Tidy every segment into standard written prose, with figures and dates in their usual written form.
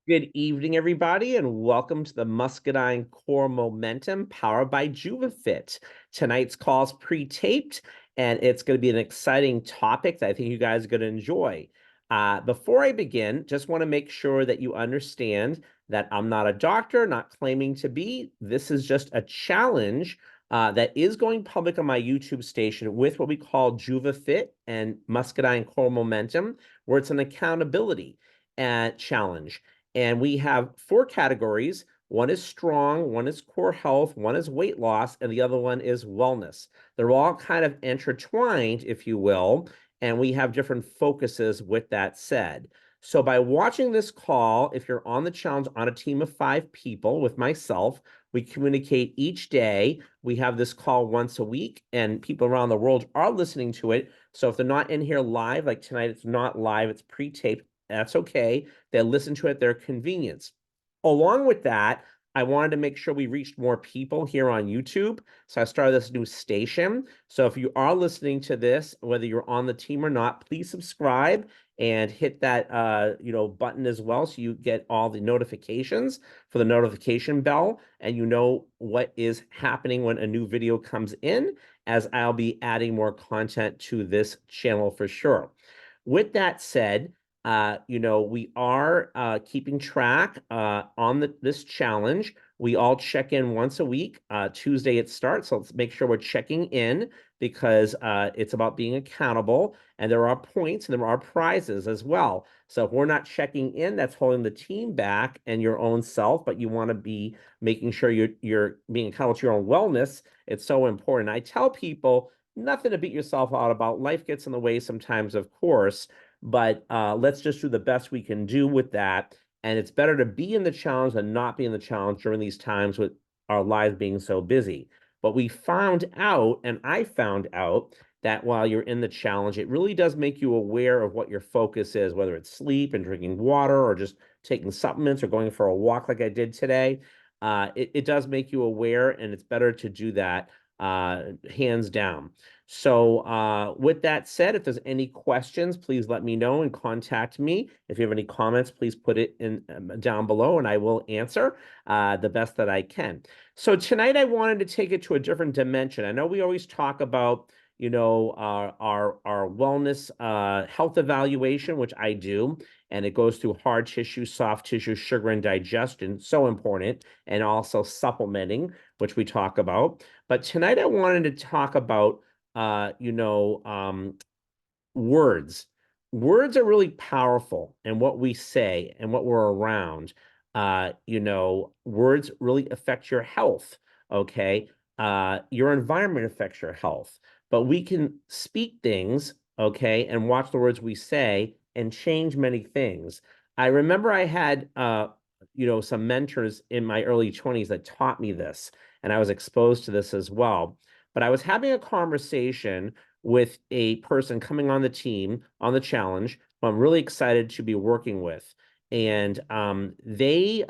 Good evening, everybody, and welcome to the Muscadine Core Momentum powered by JuuvaFit. Tonight's call is pre-taped, and it's going to be an exciting topic that I think you guys are going to enjoy. Before I begin, just want to make sure that you understand that I'm not a doctor, not claiming to be. This is just a challenge that is going public on my YouTube station with what we call JuuvaFit and Muscadine Core Momentum, where it's an accountability challenge. And we have four categories. One is strong, one is core health, one is weight loss, and the other one is wellness. They're all kind of intertwined, if you will, and we have different focuses with that said. So by watching this call, if you're on the challenge on a team of 5 people with myself, we communicate each day. We have this call once a week, and people around the world are listening to it. So if they're not in here live, like tonight, it's not live, it's pre-taped. That's okay. They'll listen to it at their convenience. Along with that, I wanted to make sure we reached more people here on YouTube. So I started this new station. So if you are listening to this, whether you're on the team or not, please subscribe and hit that button as well, so you get all the notifications for the notification bell, and you know what is happening when a new video comes in, as I'll be adding more content to this channel for sure. With that said, we are keeping track on this challenge. We all check in once a week. Tuesday it starts, so let's make sure we're checking in, because it's about being accountable, and there are points and there are prizes as well. So if we're not checking in, that's holding the team back and your own self, but you want to be making sure you're being accountable to your own wellness. It's so important. I tell people nothing to beat yourself out about. Life gets in the way sometimes, of course, but let's just do the best we can do with that. And it's better to be in the challenge than not be in the challenge during these times with our lives being so busy. But we found out, and I found out, that while you're in the challenge, it really does make you aware of what your focus is, whether it's sleep and drinking water, or just taking supplements, or going for a walk like I did today. It does make you aware, and it's better to do that hands down. So with that said, if there's any questions, please let me know and contact me. If you have any comments, please put it in down below, and I will answer the best that I can. So tonight I wanted to take it to a different dimension. I know we always talk about, our wellness health evaluation, which I do, and it goes through hard tissue, soft tissue, sugar, and digestion, so important, and also supplementing, which we talk about. But tonight I wanted to talk about words. Words are really powerful, and what we say and what we're around. Words really affect your health. Okay. Your environment affects your health, but we can speak things, okay, and watch the words we say and change many things. I remember I had some mentors in my early 20s that taught me this, and I was exposed to this as well. But I was having a conversation with a person coming on the team on the challenge who I'm really excited to be working with. And they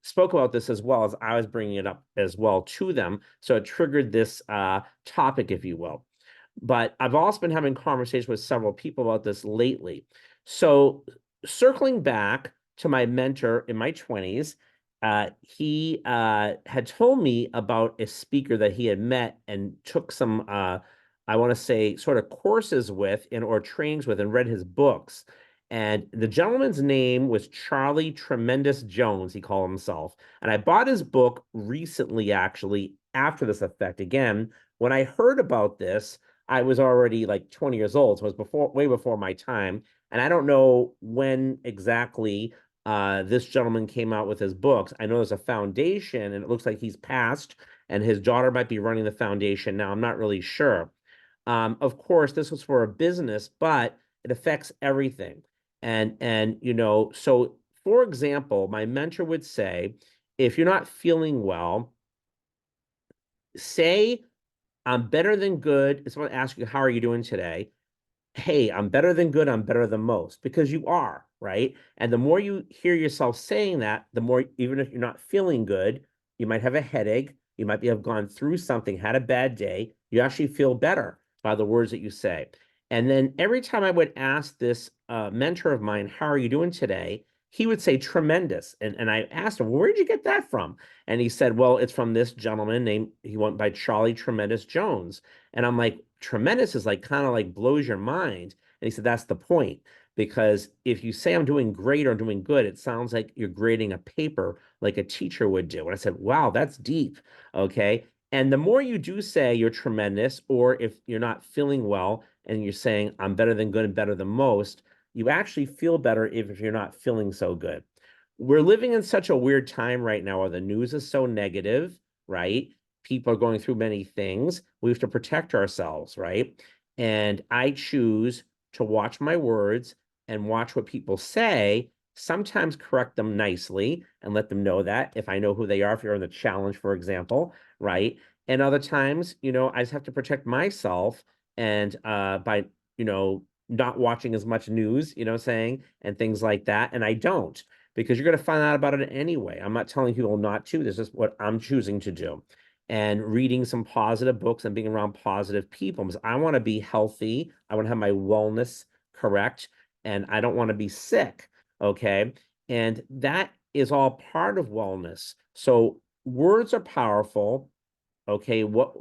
spoke about this as well as I was bringing it up as well to them. So it triggered this topic, if you will. But I've also been having conversations with several people about this lately. So circling back to my mentor in my 20s, he had told me about a speaker that he had met and took some, I want to say, sort of courses with or trainings with, and read his books. And the gentleman's name was Charlie Tremendous Jones, he called himself. And I bought his book recently, actually, after this effect. Again, when I heard about this, I was already like 20 years old, so it was way before my time. And I don't know when exactly this gentleman came out with his books. I know there's a foundation, and it looks like he's passed, and his daughter might be running the foundation now. I'm not really sure. Of course, this was for a business, but it affects everything. So for example, my mentor would say, if you're not feeling well, say, I'm better than good. If someone asks you, how are you doing today? Hey, I'm better than good, I'm better than most, because you are, right? And the more you hear yourself saying that, the more, even if you're not feeling good, you might have a headache, you might have gone through something, had a bad day, you actually feel better by the words that you say. And then every time I would ask this mentor of mine, how are you doing today? he would say tremendous. And I asked him, well, where'd you get that from? And he said, well, it's from this gentleman named, he went by Charlie Tremendous Jones. And I'm like, tremendous is like kind of like blows your mind. And he said, that's the point. Because if you say I'm doing great or doing good, it sounds like you're grading a paper like a teacher would do. And I said, wow, that's deep. Okay. And the more you do say you're tremendous, or if you're not feeling well and you're saying I'm better than good and better than most, you actually feel better if you're not feeling so good. We're living in such a weird time right now where the news is so negative, right? People are going through many things. We have to protect ourselves, right? And I choose to watch my words and watch what people say, sometimes correct them nicely and let them know that if I know who they are, if you're in the challenge, for example, right? And other times, I just have to protect myself and by, not watching as much news, saying, and things like that. And I don't, because you're going to find out about it anyway. I'm not telling people not to. This is what I'm choosing to do. And reading some positive books and being around positive people, because I want to be healthy. I want to have my wellness correct, and I don't want to be sick. Okay. And that is all part of wellness. So words are powerful. Okay, what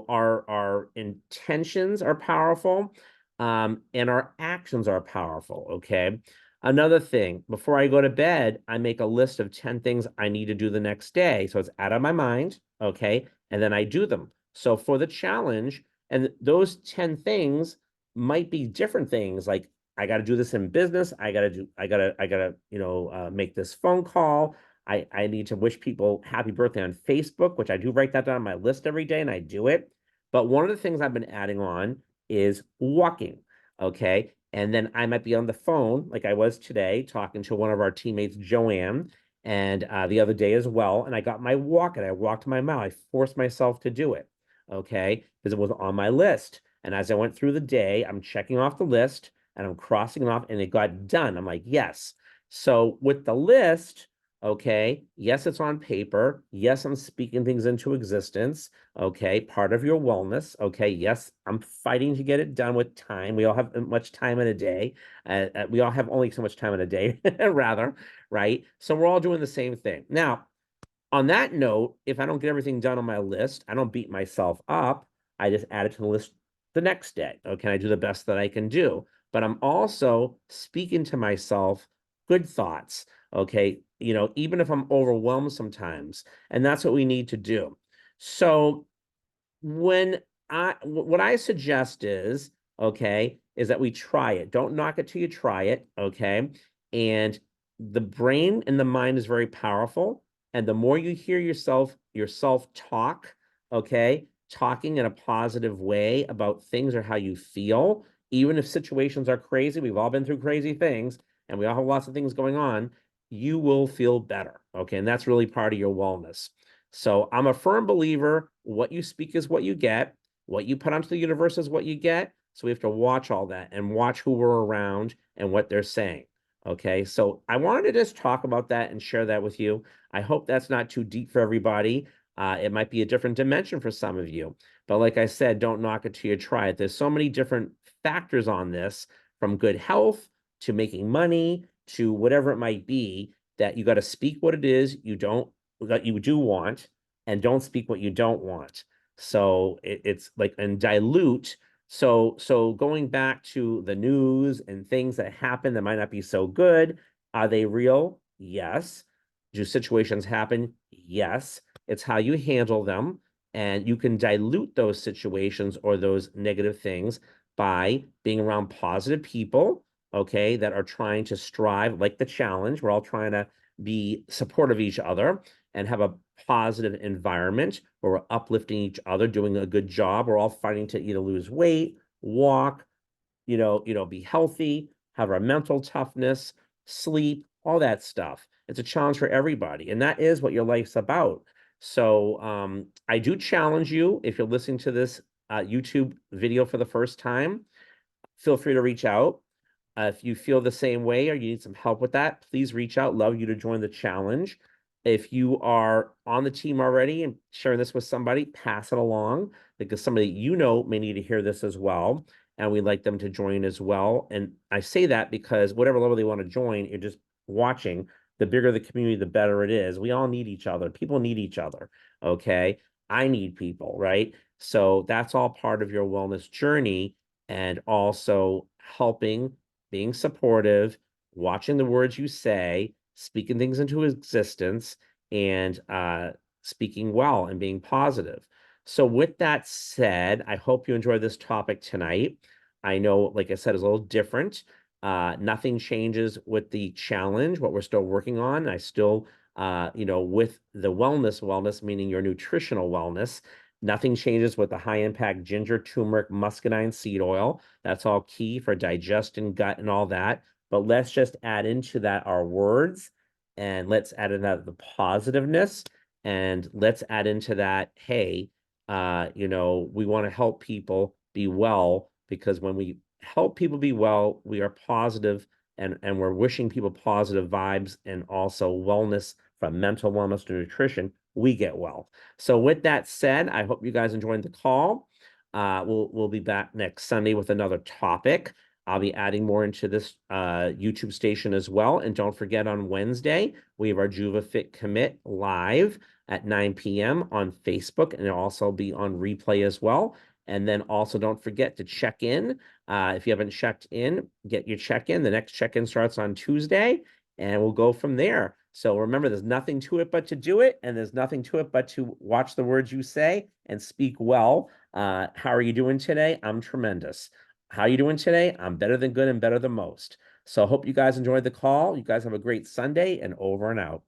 our intentions are powerful, and our actions are powerful. Okay. Another thing, before I go to bed, I make a list of 10 things I need to do the next day. So it's out of my mind. Okay. And then I do them. So for the challenge, and those 10 things might be different things, like I got to do this in business. I gotta, make this phone call. I need to wish people happy birthday on Facebook, which I do write that down on my list every day, and I do it. But one of the things I've been adding on is walking. Okay. And then I might be on the phone, like I was today, talking to one of our teammates, Joanne, and the other day as well. And I got my walk and I walked my mile. I forced myself to do it. Okay. Because it was on my list. And as I went through the day, I'm checking off the list and I'm crossing it off, and it got done. I'm like, yes. So with the list, okay, yes, it's on paper. Yes, I'm speaking things into existence. Okay, part of your wellness. Okay, yes, I'm fighting to get it done with time. We all have much time in a day. We all have only so much time in a day, rather, right? So we're all doing the same thing. Now, on that note, if I don't get everything done on my list, I don't beat myself up. I just add it to the list the next day. Okay, I do the best that I can do. But I'm also speaking to myself good thoughts. Okay, even if I'm overwhelmed sometimes, and that's what we need to do. So when what I suggest is, okay, is that we try it. Don't knock it till you try it, okay? And the brain and the mind is very powerful. And the more you hear yourself talk, okay, talking in a positive way about things or how you feel, even if situations are crazy, we've all been through crazy things and we all have lots of things going on, you will feel better, okay? And that's really part of your wellness. So I'm a firm believer, what you speak is what you get. What you put onto the universe is what you get. So we have to watch all that and watch who we're around and what they're saying. Okay, so I wanted to just talk about that and share that with you. I hope that's not too deep for everybody. It might be a different dimension for some of you. But like I said, don't knock it till you try it. There's so many different factors on this, from good health to making money to whatever it might be, that you got to speak what it is that you do want, and don't speak what you don't want. So it's like, and dilute. So going back to the news and things that happen that might not be so good, are they real? Yes. Do situations happen? Yes. It's how you handle them. And you can dilute those situations or those negative things by being around positive people, okay, that are trying to strive, like the challenge. We're all trying to be supportive of each other and have a positive environment where we're uplifting each other, doing a good job. We're all fighting to either lose weight, walk, be healthy, have our mental toughness, sleep, all that stuff. It's a challenge for everybody. And that is what your life's about. So I do challenge you, if you're listening to this YouTube video for the first time, feel free to reach out. If you feel the same way or you need some help with that, please reach out. Love you to join the challenge. If you are on the team already and sharing this with somebody, pass it along, because somebody may need to hear this as well. and we'd like them to join as well. And I say that because whatever level they want to join, you're just watching. The bigger the community, the better it is. We all need each other. People need each other. Okay. I need people, right? So that's all part of your wellness journey, and also helping, being supportive, watching the words you say, speaking things into existence, and speaking well and being positive. So with that said, I hope you enjoyed this topic tonight. I know, like I said, is a little different. Nothing changes with the challenge, what we're still working on. I still, with the wellness, meaning your nutritional wellness, nothing changes with the high impact ginger, turmeric, muscadine seed oil. That's all key for digestion, gut, and all that. But let's just add into that our words, and let's add in that the positiveness, and let's add into that, hey, we want to help people be well, because when we help people be well, we are positive, and we're wishing people positive vibes and also wellness, from mental wellness to nutrition, we get well. So with that said, I hope you guys enjoyed the call. We'll be back next Sunday with another topic. I'll be adding more into this YouTube station as well. And don't forget, on Wednesday, we have our JuuvaFit Commit live at 9 p.m. on Facebook, and it'll also be on replay as well. And then also don't forget to check in. If you haven't checked in, get your check-in. The next check-in starts on Tuesday, and we'll go from there. So remember, there's nothing to it but to do it, and there's nothing to it but to watch the words you say and speak well. How are you doing today? I'm tremendous. How are you doing today? I'm better than good and better than most. So I hope you guys enjoyed the call. You guys have a great Sunday, and over and out.